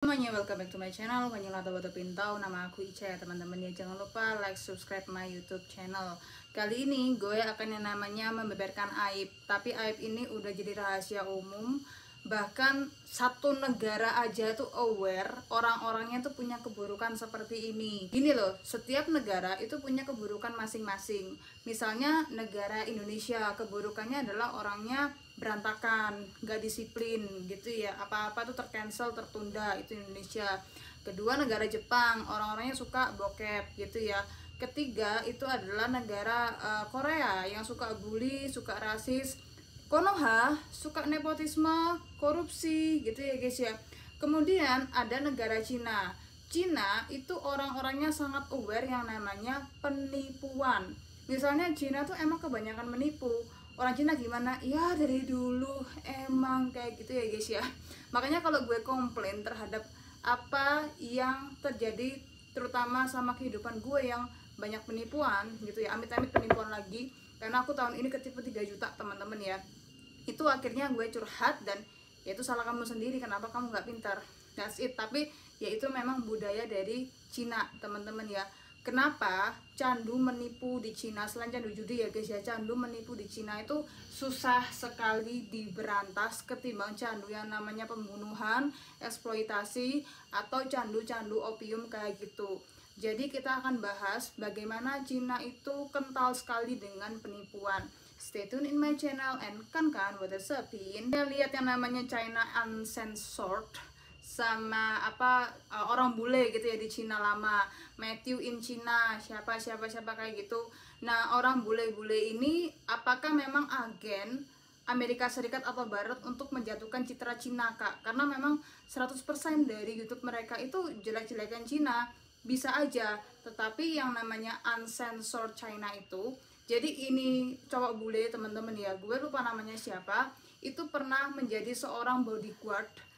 Semuanya, welcome back to my channel. Kanyang Lata Bata Pintau, nama aku Ica ya teman-teman ya. Jangan lupa like, subscribe my YouTube channel. Kali ini gue akan yang namanya membeberkan aib. Tapi aib ini udah jadi rahasia umum. Bahkan satu negara aja tuh aware, orang-orangnya tuh punya keburukan seperti ini. Gini loh, setiap negara itu punya keburukan masing-masing. Misalnya negara Indonesia, keburukannya adalah orangnya berantakan, gak disiplin gitu ya, apa-apa tuh tercancel, tertunda, itu Indonesia. Kedua, negara Jepang, orang-orangnya suka bokep gitu ya. Ketiga, itu adalah negara Korea yang suka bully, suka rasis. Konoha suka nepotisme, korupsi gitu ya guys ya. Kemudian ada negara Cina. Cina itu orang-orangnya sangat aware yang namanya penipuan. Misalnya Cina tuh emang kebanyakan menipu. Orang Cina gimana? Ya dari dulu emang kayak gitu ya guys ya. Makanya kalau gue komplain terhadap apa yang terjadi terutama sama kehidupan gue yang banyak penipuan gitu ya, amit-amit penipuan lagi, karena aku tahun ini ketipu 3 juta teman-teman ya. Itu akhirnya gue curhat dan ya itu salah kamu sendiri, kenapa kamu nggak pintar, that's it. Tapi ya itu memang budaya dari Cina teman-teman ya. Kenapa candu menipu di Cina, selain candu judi ya guys ya, candu menipu di Cina itu susah sekali diberantas ketimbang candu yang namanya pembunuhan, eksploitasi, atau candu-candu opium kayak gitu. Jadi kita akan bahas bagaimana Cina itu kental sekali dengan penipuan. Stay tune in my channel and kan what is up in. Kita lihat yang namanya China Uncensored sama orang bule gitu ya di Cina lama, Matthew in China, siapa kayak gitu. Nah, orang bule-bule ini apakah memang agen Amerika Serikat atau Barat untuk menjatuhkan citra Cina, Kak? Karena memang 100% dari YouTube mereka itu jelek-jelekan Cina, bisa aja. Tetapi yang namanya Uncensored China itu, jadi ini cowok bule teman-teman ya, gue lupa namanya siapa, itu pernah menjadi seorang bodyguard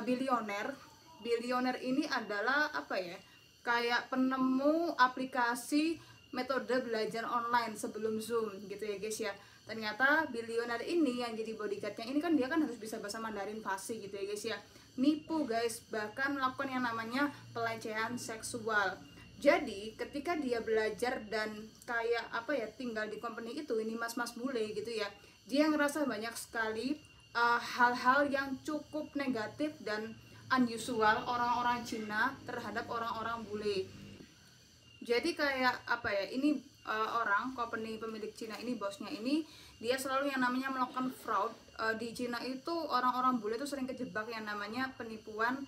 bilioner ini adalah apa ya, kayak penemu aplikasi metode belajar online sebelum Zoom gitu ya guys ya. Ternyata bilioner ini yang jadi bodyguardnya ini kan dia kan harus bisa bahasa Mandarin fasih gitu ya guys ya. Nipu guys, bahkan melakukan yang namanya pelecehan seksual. Jadi ketika dia belajar dan kayak tinggal di company itu, ini mas-mas bule gitu ya, dia ngerasa banyak sekali hal-hal yang cukup negatif dan unusual orang-orang Cina terhadap orang-orang bule. Jadi kayak ini orang company pemilik Cina ini, bosnya ini, dia selalu yang namanya melakukan fraud. Di Cina itu orang-orang bule itu sering kejebak yang namanya penipuan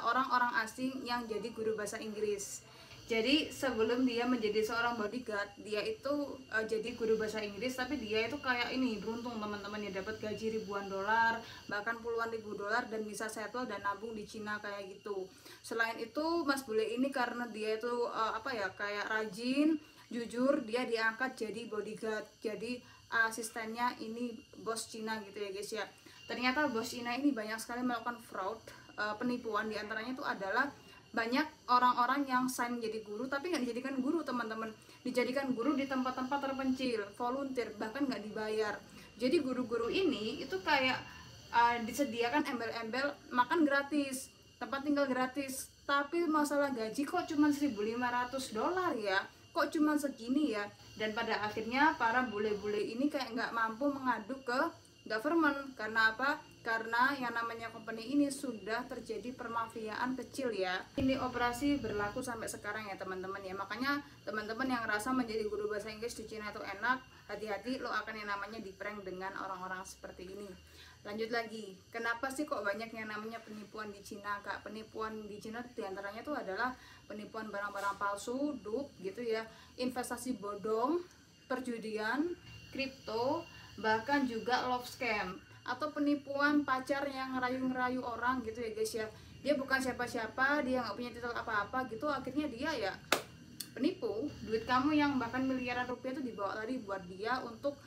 orang-orang asing yang jadi guru bahasa Inggris. Jadi sebelum dia menjadi seorang bodyguard, dia itu jadi guru bahasa Inggris, tapi dia itu kayak ini beruntung teman-teman ya, dapat gaji ribuan dolar, bahkan puluhan ribu dolar, dan bisa settle dan nabung di Cina kayak gitu. Selain itu Mas Bule ini karena dia itu kayak rajin, jujur, dia diangkat jadi bodyguard, jadi asistennya ini bos Cina gitu ya guys ya. Ternyata bos Cina ini banyak sekali melakukan fraud, penipuan. Diantaranya itu adalah banyak orang-orang yang sign menjadi guru tapi nggak dijadikan guru teman-teman, dijadikan guru di tempat-tempat terpencil, volunteer, bahkan nggak dibayar. Jadi guru-guru ini itu kayak disediakan embel-embel makan gratis, tempat tinggal gratis, tapi masalah gaji kok cuma 1.500 dolar ya, kok cuma segini ya. Dan pada akhirnya para bule-bule ini kayak nggak mampu mengadu ke government. Karena apa? Karena yang namanya company ini sudah terjadi permafiaan kecil ya. Ini operasi berlaku sampai sekarang ya teman-teman ya. Makanya teman-teman yang rasa menjadi guru bahasa Inggris di Cina itu enak, hati-hati, lo akan yang namanya di-prank dengan orang-orang seperti ini. Lanjut lagi, kenapa sih kok banyak yang namanya penipuan di Cina, Kak? Penipuan di Cina diantaranya itu adalah penipuan barang-barang palsu, dupe gitu ya, investasi bodong, perjudian, kripto, bahkan juga love scam atau penipuan pacar yang ngerayu-ngerayu orang gitu ya guys ya. Dia bukan siapa-siapa, dia nggak punya titel apa-apa gitu, akhirnya dia ya penipu. Duit kamu yang bahkan miliaran rupiah itu dibawa tadi buat dia untuk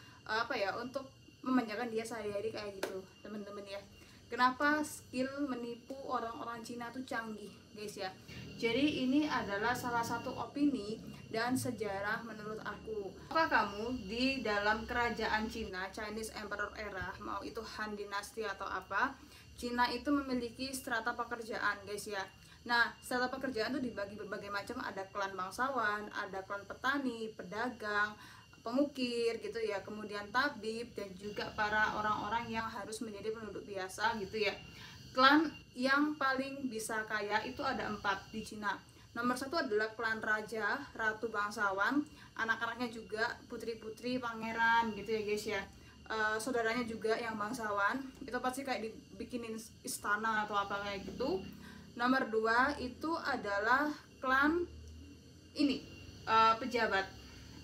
untuk memanjakan dia sehari-hari kayak gitu teman-teman ya. Kenapa skill menipu orang-orang Cina tuh canggih guys ya. Jadi ini adalah salah satu opini dan sejarah menurut aku. Apakah kamu di dalam kerajaan Cina, Chinese Emperor era, mau itu Han Dynasty atau apa, Cina itu memiliki strata pekerjaan guys ya. Nah, strata pekerjaan itu dibagi berbagai macam, ada klan bangsawan, ada klan petani, pedagang, pengukir gitu ya, kemudian tabib, dan juga para orang-orang yang harus menjadi penduduk biasa gitu ya. Klan yang paling bisa kaya itu ada 4 di Cina. Nomor 1 adalah klan raja, ratu bangsawan, anak-anaknya juga putri-putri, pangeran gitu ya guys ya. Saudaranya juga yang bangsawan, itu pasti kayak dibikinin istana atau apa kayak gitu. Nomor 2 itu adalah klan ini, pejabat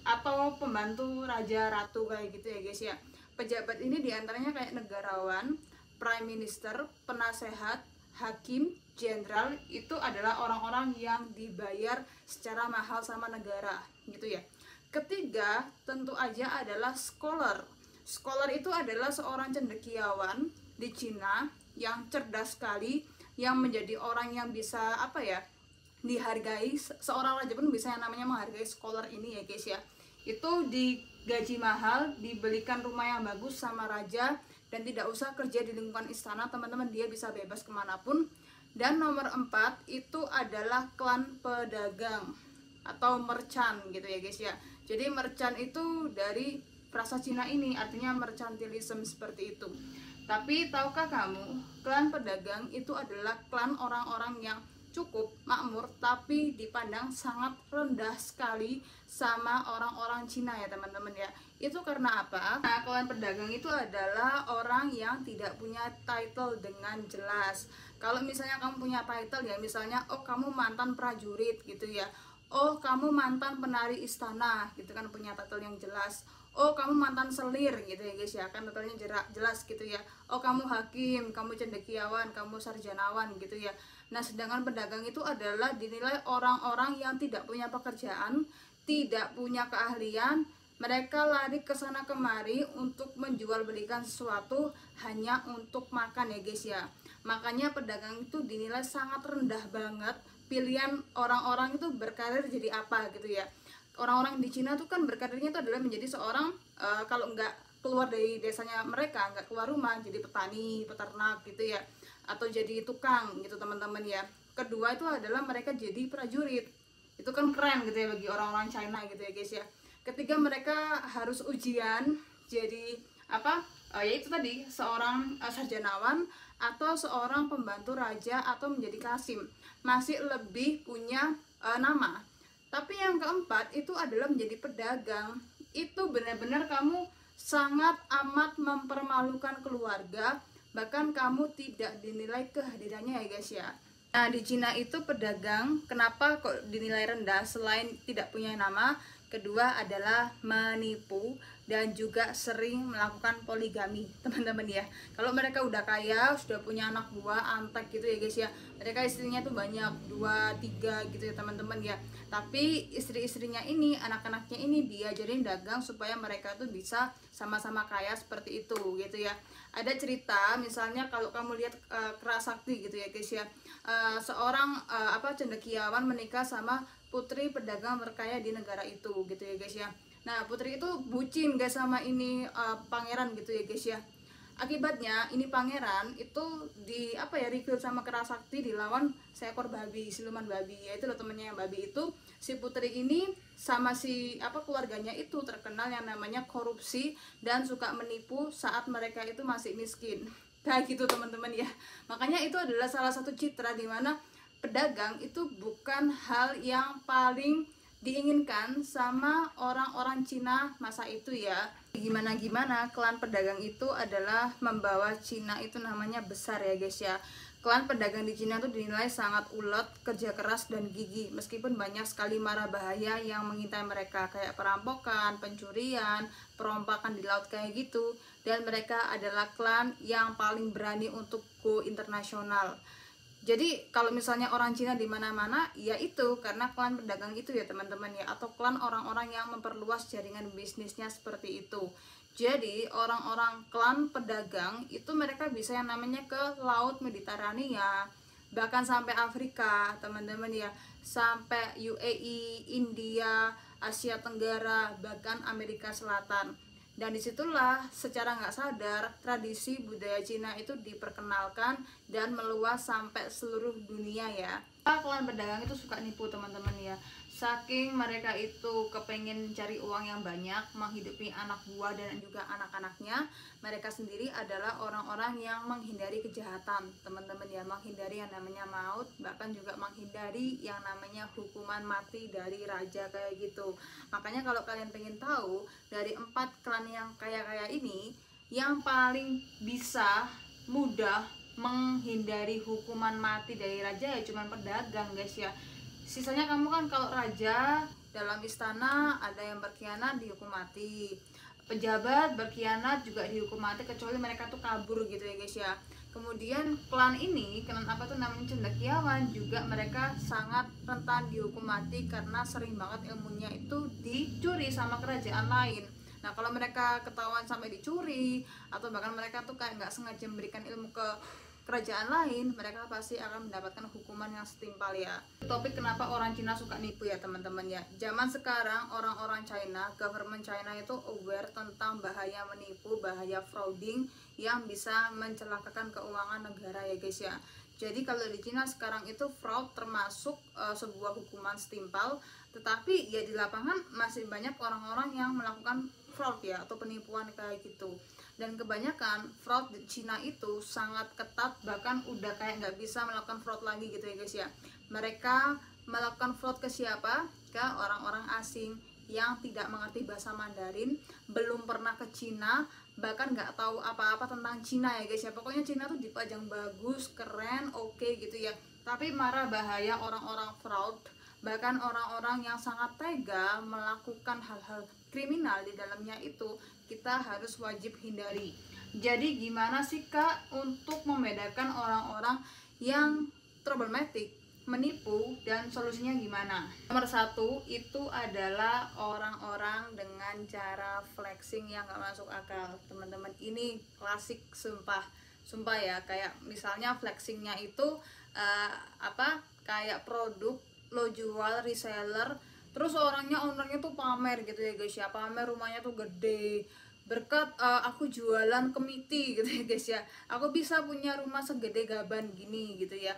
atau pembantu raja ratu kayak gitu ya guys ya. Pejabat ini diantaranya kayak negarawan, prime minister, penasehat, hakim, jenderal. Itu adalah orang-orang yang dibayar secara mahal sama negara gitu ya. Ketiga tentu aja adalah scholar. Scholar itu adalah seorang cendekiawan di Cina yang cerdas sekali, yang menjadi orang yang bisa apa ya, dihargai. Seorang raja pun bisa yang namanya menghargai scholar ini ya guys ya. Itu digaji mahal, dibelikan rumah yang bagus sama raja, dan tidak usah kerja di lingkungan istana teman-teman, dia bisa bebas kemanapun. Dan nomor 4 itu adalah klan pedagang atau merchant gitu ya guys ya. Jadi merchant itu dari frasa Cina ini artinya mercantilism seperti itu. Tapi tahukah kamu, klan pedagang itu adalah klan orang-orang yang cukup makmur tapi dipandang sangat rendah sekali sama orang-orang Cina ya teman-teman ya. Itu karena apa? Nah, klan pedagang itu adalah orang yang tidak punya title dengan jelas. Kalau misalnya kamu punya title ya, misalnya oh kamu mantan prajurit gitu ya, oh kamu mantan penari istana gitu kan, punya title yang jelas. Oh kamu mantan selir gitu ya guys ya, kan totalnya jelas gitu ya. Oh kamu hakim, kamu cendekiawan, kamu sarjanawan gitu ya. Nah sedangkan pedagang itu adalah dinilai orang-orang yang tidak punya pekerjaan, tidak punya keahlian. Mereka lari ke sana kemari untuk menjual belikan sesuatu hanya untuk makan ya guys ya. Makanya pedagang itu dinilai sangat rendah banget. Pilihan orang-orang itu berkarir jadi apa gitu ya. Orang-orang di Cina tuh kan berkarirnya itu adalah menjadi seorang kalau nggak keluar dari desanya mereka, nggak keluar rumah, jadi petani, peternak gitu ya, atau jadi tukang gitu teman-teman ya. Kedua itu adalah mereka jadi prajurit, itu kan keren gitu ya bagi orang-orang China gitu ya guys ya. Ketiga mereka harus ujian jadi apa, yaitu tadi seorang sarjanawan atau seorang pembantu raja atau menjadi kasim, masih lebih punya nama. Tapi yang keempat itu adalah menjadi pedagang. Itu benar-benar kamu sangat amat mempermalukan keluarga, bahkan kamu tidak dinilai kehadirannya ya guys ya. Nah di Cina itu pedagang kenapa kok dinilai rendah? Selain tidak punya nama, kedua adalah menipu dan juga sering melakukan poligami teman-teman ya. Kalau mereka udah kaya, sudah punya anak buah, antek gitu ya guys ya, mereka istrinya tuh banyak, 2, 3 gitu ya teman-teman ya. Tapi istri-istrinya ini, anak-anaknya ini diajarin dagang supaya mereka tuh bisa sama-sama kaya seperti itu gitu ya. Ada cerita misalnya kalau kamu lihat Kerasakti gitu ya guys ya, seorang cendekiawan menikah sama putri pedagang terkaya di negara itu gitu ya guys ya. Nah putri itu bucin guys sama ini pangeran gitu ya guys ya. Akibatnya ini pangeran itu rekrut sama Kerasakti dilawan seekor babi, siluman babi, yaitu loh temennya yang babi itu. Si putri ini sama si keluarganya itu terkenal yang namanya korupsi dan suka menipu saat mereka itu masih miskin kayak gitu teman-teman ya. Makanya itu adalah salah satu citra di mana pedagang itu bukan hal yang paling diinginkan sama orang-orang Cina masa itu ya. Gimana klan pedagang itu adalah membawa Cina itu namanya besar ya guys ya. Klan pedagang di Cina itu dinilai sangat ulet, kerja keras dan gigih, meskipun banyak sekali mara bahaya yang mengintai mereka kayak perampokan, pencurian, perompakan di laut kayak gitu. Dan mereka adalah klan yang paling berani untuk go internasional. Jadi kalau misalnya orang Cina di mana-mana, ya itu karena klan pedagang itu ya teman-teman ya, atau klan orang-orang yang memperluas jaringan bisnisnya seperti itu. Jadi orang-orang klan pedagang itu mereka bisa yang namanya ke laut Mediterania, bahkan sampai Afrika teman-teman ya, sampai UAE, India, Asia Tenggara, bahkan Amerika Selatan. Dan disitulah secara nggak sadar tradisi budaya Cina itu diperkenalkan dan meluas sampai seluruh dunia ya. Klan pedagang itu suka nipu teman-teman ya. Saking mereka itu kepengen cari uang yang banyak, menghidupi anak buah dan juga anak-anaknya, mereka sendiri adalah orang-orang yang menghindari kejahatan teman-teman ya, menghindari yang namanya maut, bahkan juga menghindari yang namanya hukuman mati dari raja kayak gitu. Makanya kalau kalian pengen tahu, dari 4 klan yang kaya-kaya ini, yang paling bisa mudah menghindari hukuman mati dari raja ya cuman pedagang guys ya. Sisanya kamu kan kalau raja dalam istana ada yang berkhianat dihukum mati, pejabat berkhianat juga dihukum mati kecuali mereka tuh kabur gitu ya guys ya. Kemudian klan ini, klan apa tuh namanya cendekiawan, juga mereka sangat rentan dihukum mati karena sering banget ilmunya itu dicuri sama kerajaan lain. Nah kalau mereka ketahuan sampai dicuri atau bahkan mereka tuh kayak nggak sengaja memberikan ilmu ke kerajaan lain, mereka pasti akan mendapatkan hukuman yang setimpal ya. Topik kenapa orang Cina suka nipu ya teman-teman ya. Zaman sekarang orang-orang China, government China itu aware tentang bahaya menipu, bahaya frauding yang bisa mencelakakan keuangan negara ya guys ya. Jadi kalau di Cina sekarang itu fraud termasuk sebuah hukuman setimpal, tetapi ya di lapangan masih banyak orang-orang yang melakukan fraud ya atau penipuan kayak gitu. Dan kebanyakan fraud di Cina itu sangat ketat, bahkan udah kayak nggak bisa melakukan fraud lagi gitu ya guys ya. Mereka melakukan fraud ke siapa? Ke orang-orang asing yang tidak mengerti bahasa Mandarin, belum pernah ke Cina, bahkan nggak tahu apa-apa tentang Cina ya guys ya. Pokoknya Cina tuh dipajang bagus, keren, oke gitu ya. Tapi marah bahaya orang-orang fraud, bahkan orang-orang yang sangat tega melakukan hal-hal kriminal di dalamnya itu kita harus wajib hindari. Jadi gimana sih Kak untuk membedakan orang-orang yang problematik, menipu, dan solusinya gimana? Nomor 1 itu adalah orang-orang dengan cara flexing yang gak masuk akal. Teman-teman, ini klasik sumpah ya. Kayak misalnya flexingnya itu kayak produk lo jual reseller, terus ownernya tuh pamer gitu ya guys ya, pamer rumahnya tuh gede, berkat aku jualan kemiti gitu ya guys ya, aku bisa punya rumah segede gaban gini gitu ya.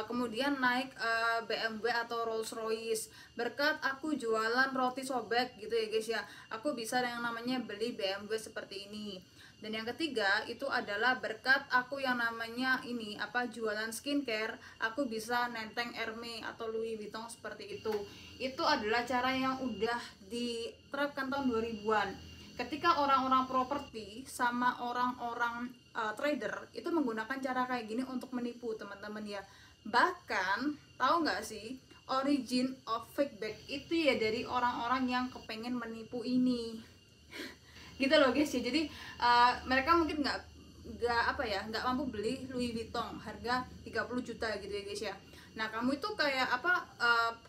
Kemudian naik BMW atau Rolls Royce, berkat aku jualan roti sobek gitu ya guys ya, aku bisa yang namanya beli BMW seperti ini. Dan yang ketiga itu adalah berkat aku yang namanya ini jualan skincare, aku bisa nenteng Hermes atau Louis Vuitton seperti itu. Itu adalah cara yang udah diterapkan tahun 2000-an. Ketika orang-orang properti sama orang-orang trader itu menggunakan cara kayak gini untuk menipu teman-teman ya. Bahkan tahu nggak sih, origin of fake bag itu ya dari orang-orang yang kepengen menipu ini gitu loh guys ya. Jadi mereka mungkin nggak mampu beli Louis Vuitton harga 30 juta gitu ya guys ya. Nah kamu itu kayak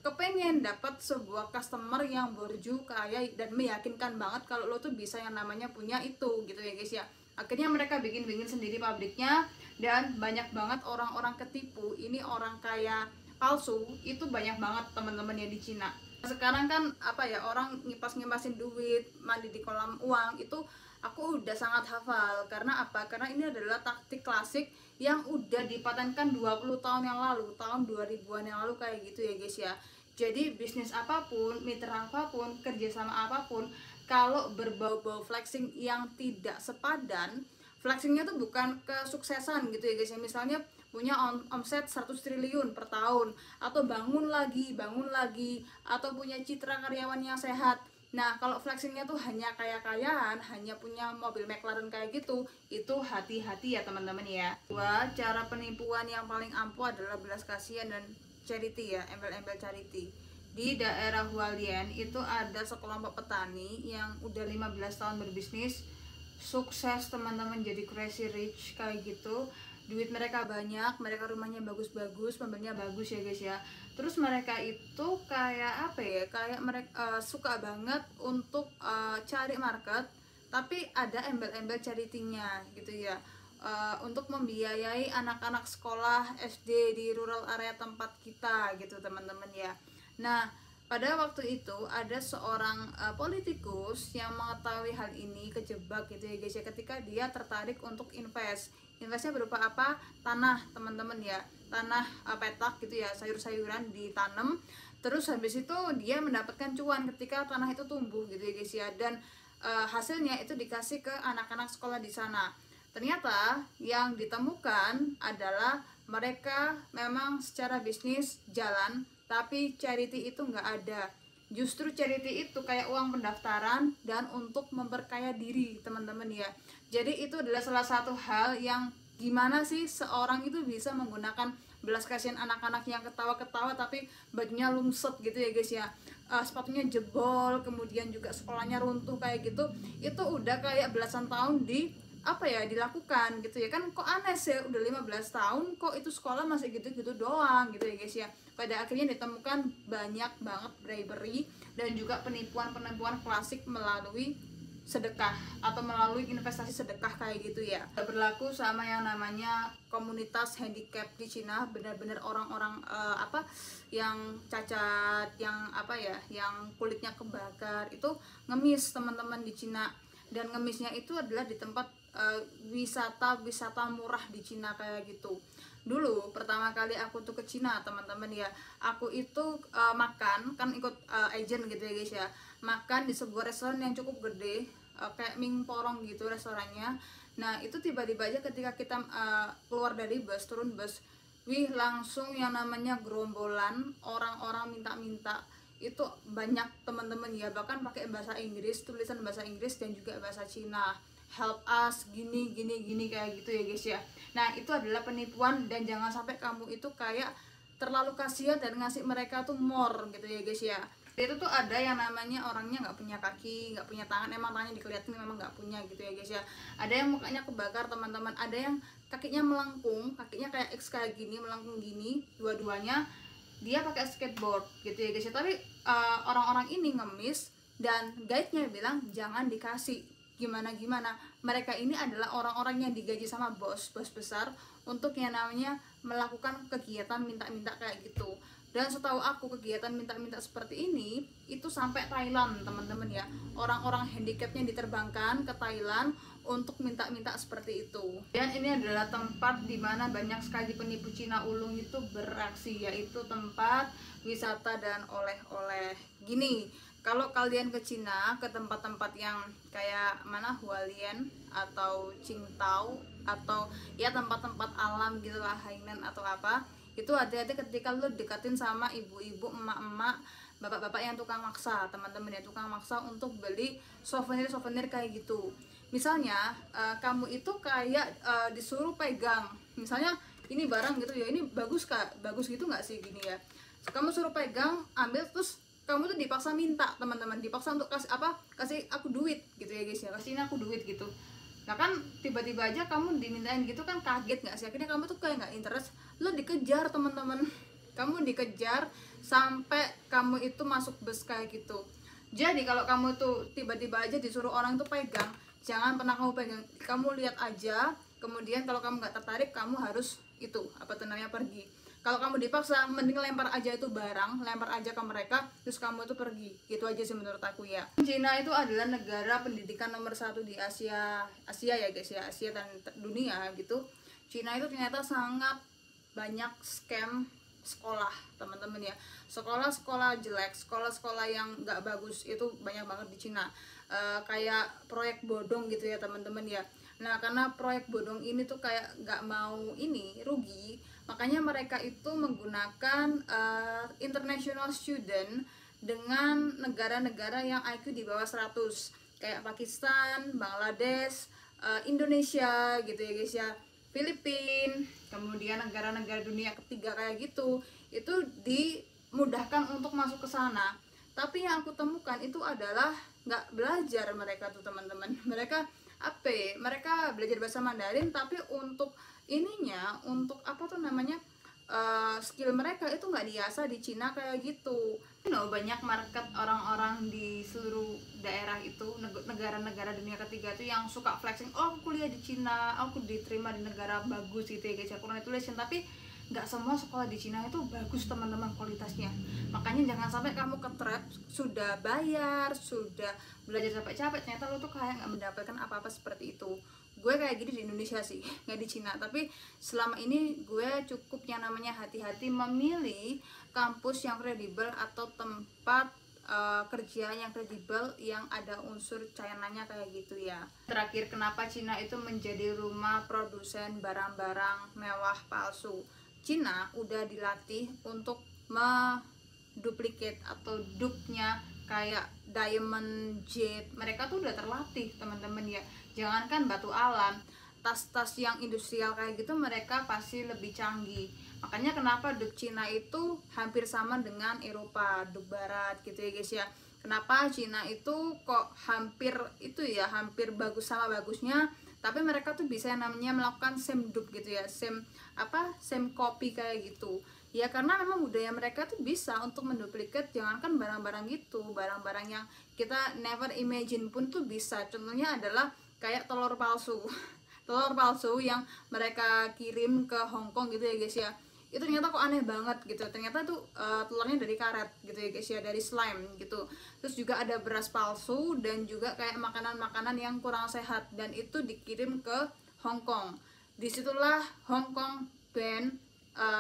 kepengen dapat sebuah customer yang borju, kaya, dan meyakinkan banget kalau lo tuh bisa yang namanya punya itu gitu ya guys ya. Akhirnya mereka bikin sendiri pabriknya, dan banyak banget orang-orang ketipu. Ini orang kaya palsu itu banyak banget teman-teman ya di Cina. Sekarang kan orang ngipas-ngipasin duit, mandi di kolam uang, itu aku udah sangat hafal. Karena karena ini adalah taktik klasik yang udah dipatenkan 20 tahun yang lalu, tahun 2000-an yang lalu kayak gitu ya guys ya. Jadi bisnis apapun, mitra apapun, kerjasama apapun, kalau berbau-bau flexing yang tidak sepadan, flexingnya tuh bukan kesuksesan gitu ya guys ya. Misalnya punya omset 100 triliun per tahun, atau bangun lagi, atau punya citra karyawan yang sehat. Nah kalau flexingnya tuh hanya kaya-kayaan, hanya punya mobil McLaren kayak gitu, itu hati-hati ya teman-teman ya. Cara penipuan yang paling ampuh adalah belas kasihan dan charity ya, embel-embel charity. Di daerah Hualien itu ada sekelompok petani yang udah 15 tahun berbisnis, sukses teman-teman, jadi crazy rich kayak gitu. Duit mereka banyak, mereka rumahnya bagus-bagus, mobilnya bagus ya guys ya. Terus mereka itu kayak kayak mereka suka banget untuk cari market, tapi ada embel-embel charity-nya gitu ya, untuk membiayai anak-anak sekolah SD di rural area tempat kita gitu teman-teman ya. Nah Pada waktu itu ada seorang politikus yang mengetahui hal ini, kejebak gitu ya guys ya, ketika dia tertarik untuk investnya berupa apa, tanah teman-teman ya, tanah petak gitu ya, sayur-sayuran ditanam, terus habis itu dia mendapatkan cuan ketika tanah itu tumbuh gitu ya guys ya, dan hasilnya itu dikasih ke anak-anak sekolah di sana. Ternyata yang ditemukan adalah mereka memang secara bisnis jalan, tapi charity itu nggak ada. Justru charity itu kayak uang pendaftaran dan untuk memperkaya diri teman-teman ya. Jadi itu adalah salah satu hal yang gimana sih seorang itu bisa menggunakan belas kasihan anak-anak yang ketawa-ketawa tapi bajunya lungset gitu ya guys ya, sepatunya jebol, kemudian juga sekolahnya runtuh kayak gitu. Itu udah kayak belasan tahun dilakukan gitu ya kan, kok aneh sih udah 15 tahun kok itu sekolah masih gitu-gitu doang gitu ya guys ya. Pada akhirnya ditemukan banyak banget bribery dan juga penipuan-penipuan klasik melalui sedekah atau melalui investasi sedekah kayak gitu ya. Berlaku sama yang namanya komunitas handicap di Cina, benar-benar orang-orang yang cacat, yang kulitnya kebakar itu ngemis teman-teman di Cina. Dan ngemisnya itu adalah di tempat wisata murah di Cina kayak gitu. Dulu pertama kali aku tuh ke Cina teman-teman ya, aku itu makan kan ikut agent gitu ya guys ya, makan di sebuah restoran yang cukup gede, kayak Ming Porong gitu restorannya. Nah itu tiba-tiba aja ketika kita keluar dari bus, turun bus, wih langsung yang namanya gerombolan orang-orang minta-minta. Itu banyak teman-teman ya, bahkan pakai bahasa Inggris, tulisan bahasa Inggris dan juga bahasa Cina, help us gini gini gini kayak gitu ya guys ya. Nah itu adalah penipuan, dan jangan sampai kamu itu kayak terlalu kasihan dan ngasih mereka tuh more gitu ya guys ya. Itu tuh ada yang namanya orangnya nggak punya kaki, nggak punya tangan, emang tangannya dikelihatin memang nggak punya gitu ya guys ya. Ada yang mukanya kebakar teman-teman, ada yang kakinya melengkung, kakinya kayak X kayak gini, melengkung gini dua-duanya, dia pakai skateboard gitu ya guys ya. Tapi orang-orang ini ngemis dan guide-nya bilang jangan dikasih gimana mereka ini adalah orang-orang yang digaji sama bos besar untuk yang namanya melakukan kegiatan minta-minta kayak gitu. Dan setahu aku kegiatan minta-minta seperti ini itu sampai Thailand teman-teman ya, orang-orang handicapnya diterbangkan ke Thailand untuk minta-minta seperti itu. Dan ini adalah tempat dimana banyak sekali penipu Cina ulung itu beraksi, yaitu tempat wisata dan oleh-oleh. Gini, kalau kalian ke Cina, ke tempat-tempat yang kayak mana, Hualien atau Qingdao atau ya tempat-tempat alam gitulah, Hainan atau apa, itu hati-hati ketika lu deketin sama ibu-ibu, emak-emak, bapak-bapak yang tukang maksa teman-teman ya, tukang maksa untuk beli souvenir kayak gitu. Misalnya kamu itu kayak disuruh pegang, misalnya ini barang gitu ya, ini bagus kak, bagus gitu nggak sih gini ya, kamu suruh pegang, ambil, terus kamu tuh dipaksa minta teman-teman, dipaksa untuk kasih aku duit gitu ya guys ya, kasih ini aku duit gitu. Nah kan tiba-tiba aja kamu dimintain gitu kan, kaget nggak sih? Akhirnya kamu tuh kayak nggak interest, lo dikejar teman-teman, kamu dikejar sampai kamu itu masuk bus kayak gitu. Jadi kalau kamu tuh tiba-tiba aja disuruh orang tuh pegang, jangan pernah kamu pegang, kamu lihat aja, kemudian kalau kamu nggak tertarik kamu harus itu pergi. Kalau kamu dipaksa, mending lempar aja itu barang, lempar aja ke mereka, terus kamu itu pergi. Gitu aja sih menurut aku ya. Cina itu adalah negara pendidikan nomor 1 di Asia ya guys ya, Asia dan dunia gitu. Cina itu ternyata sangat banyak scam sekolah teman-teman ya, sekolah-sekolah jelek, sekolah-sekolah yang nggak bagus itu banyak banget di Cina. Kayak proyek bodong gitu ya teman-teman ya. Nah karena proyek bodong ini tuh kayak nggak mau rugi, makanya mereka itu menggunakan international student dengan negara-negara yang IQ di bawah 100, kayak Pakistan, Bangladesh, Indonesia gitu ya guys ya, Filipina, kemudian negara-negara dunia ketiga kayak gitu, itu dimudahkan untuk masuk ke sana. Tapi yang aku temukan itu adalah nggak belajar mereka tuh teman-teman, mereka mereka belajar bahasa Mandarin, tapi untuk untuk skill mereka itu nggak diasah di Cina kayak gitu. Banyak market orang-orang di seluruh daerah itu, negara-negara dunia ketiga itu yang suka flexing, oh aku kuliah di Cina, aku diterima di negara bagus gitu ya guys ya, tulisan, tapi nggak semua sekolah di Cina itu bagus teman-teman kualitasnya. Makanya jangan sampai kamu ketrap, sudah bayar, sudah belajar capek-capek, ternyata lo tuh kayak nggak mendapatkan apa-apa seperti itu. Gue kayak gini di Indonesia sih, nggak di Cina. Tapi selama ini gue cukup yang namanya hati-hati memilih kampus yang kredibel atau tempat kerja yang kredibel yang ada unsur China-nya kayak gitu ya. Terakhir, kenapa Cina itu menjadi rumah produsen barang-barang mewah palsu? Cina udah dilatih untuk menduplikat atau dupe-nya kayak diamond, jade. Mereka tuh udah terlatih teman-teman ya. Jangankan batu alam, tas-tas yang industrial kayak gitu mereka pasti lebih canggih. Makanya kenapa dupe Cina itu hampir sama dengan Eropa, dupe barat gitu ya guys ya. Kenapa Cina itu kok hampir itu ya, hampir bagus sama bagusnya, tapi mereka tuh bisa yang namanya melakukan same dupe gitu ya, same copy kayak gitu. Ya karena memang budaya mereka tuh bisa untuk menduplikat, jangankan barang-barang gitu, barang-barang yang kita never imagine pun tuh bisa. Contohnya adalah kayak telur palsu. Telur palsu yang mereka kirim ke Hong Kong gitu ya guys ya, itu ternyata kok aneh banget gitu. Ternyata tuh telurnya dari karet gitu ya guys ya, dari slime gitu. Terus juga ada beras palsu dan juga kayak makanan-makanan yang kurang sehat, dan itu dikirim ke Hong Kong. Disitulah Hong Kong ban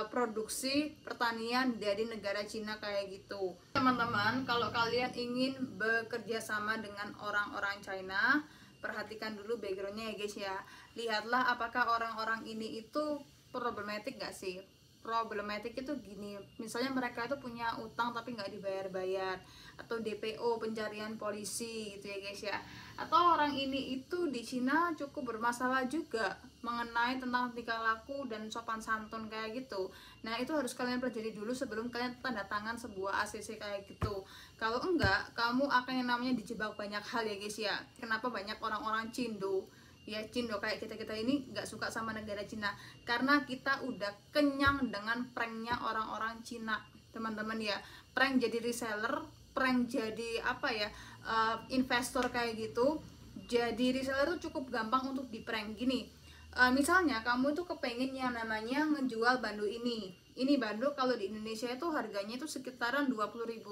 produksi pertanian dari negara Cina kayak gitu. Teman-teman, kalau kalian ingin bekerja sama dengan orang-orang China, perhatikan dulu backgroundnya ya guys ya. Lihatlah apakah orang-orang ini itu problematik gak sih. Problematik itu gini, misalnya mereka itu punya utang tapi nggak dibayar-bayar, atau DPO, pencarian polisi gitu ya guys ya. Atau orang ini itu di Cina cukup bermasalah juga mengenai tentang tingkah laku dan sopan santun kayak gitu. Nah itu harus kalian pelajari dulu sebelum kalian tanda tangan sebuah ACC kayak gitu. Kalau enggak, kamu akan yang namanya dijebak banyak hal ya guys ya. Kenapa banyak orang-orang Cindo ya, Cindo kayak kita ini nggak suka sama negara Cina, karena kita udah kenyang dengan pranknya orang-orang Cina teman-teman ya. Prank jadi reseller, prank jadi apa ya, investor kayak gitu. Jadi reseller tuh cukup gampang untuk di prank gini. Misalnya kamu tuh kepengen yang namanya ngejual bandu ini bandu kalau di Indonesia itu harganya itu sekitaran 20.000,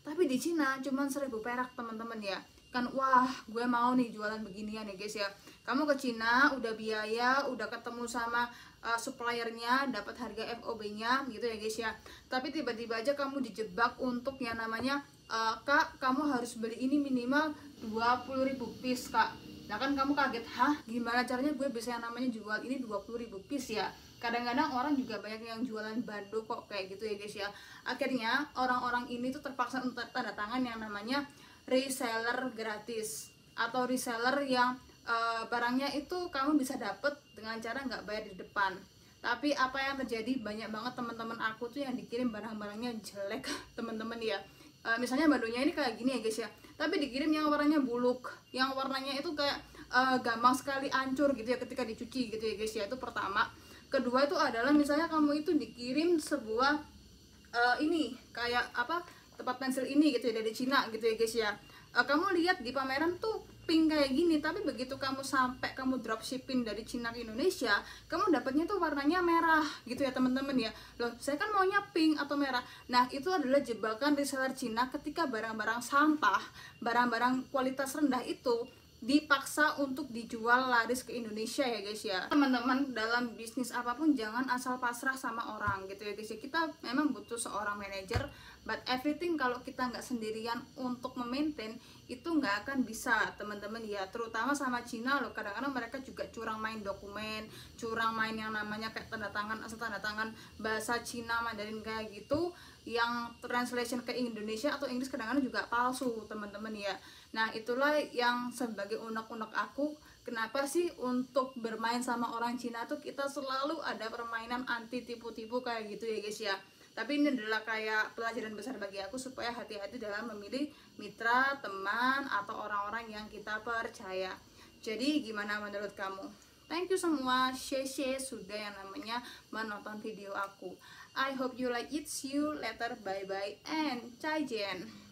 tapi di Cina cuma 1.000 perak teman-teman ya. Kan wah gue mau nih jualan beginian ya guys ya. Kamu ke Cina udah biaya, udah ketemu sama suppliernya, dapat harga FOB-nya gitu ya guys ya. Tapi tiba-tiba aja kamu dijebak untuk yang namanya kak, kamu harus beli ini minimal 20.000 piece kak. Nah kan kamu kaget, hah gimana caranya gue bisa yang namanya jual ini 20.000 piece ya. Kadang-kadang orang juga banyak yang jualan bandu kok kayak gitu ya guys ya. Akhirnya orang-orang ini tuh terpaksa untuk tanda tangan yang namanya reseller gratis, atau reseller yang barangnya itu kamu bisa dapet dengan cara nggak bayar di depan. Tapi apa yang terjadi, banyak banget teman-teman aku tuh yang dikirim barang-barangnya jelek teman-teman ya. Misalnya bandunya ini kayak gini ya guys ya, tapi dikirim yang warnanya buluk, yang warnanya itu kayak gampang sekali hancur gitu ya ketika dicuci gitu ya guys ya. Itu pertama. Kedua itu adalah misalnya kamu itu dikirim sebuah ini kayak apa, tempat pensil ini gitu ya dari Cina gitu ya guys ya. Kamu lihat di pameran tuh pink kayak gini, tapi begitu kamu sampai kamu dropshipping dari Cina ke Indonesia, kamu dapatnya tuh warnanya merah gitu ya teman-teman ya. Loh saya kan maunya pink atau merah. Nah itu adalah jebakan reseller Cina ketika barang-barang sampah, barang-barang kualitas rendah itu dipaksa untuk dijual laris ke Indonesia ya guys ya. Teman-teman, dalam bisnis apapun jangan asal pasrah sama orang gitu ya guys ya. Kita memang butuh seorang manajer, but everything kalau kita nggak sendirian untuk memaintain itu nggak akan bisa teman-teman ya. Terutama sama Cina loh, kadang-kadang mereka juga curang main dokumen, curang main yang namanya kayak tanda tangan, asal tanda tangan bahasa Cina Mandarin kayak gitu, yang translation ke Indonesia atau Inggris kadang-kadang juga palsu teman-teman ya. Nah itulah yang sebagai unek-unek aku, kenapa sih untuk bermain sama orang Cina tuh kita selalu ada permainan anti tipu-tipu kayak gitu ya guys ya. Tapi ini adalah kayak pelajaran besar bagi aku supaya hati-hati dalam memilih mitra, teman, atau orang-orang yang kita percaya. Jadi gimana menurut kamu? Thank you semua, share sudah yang namanya menonton video aku. I hope you like it. See you later, bye bye and 再见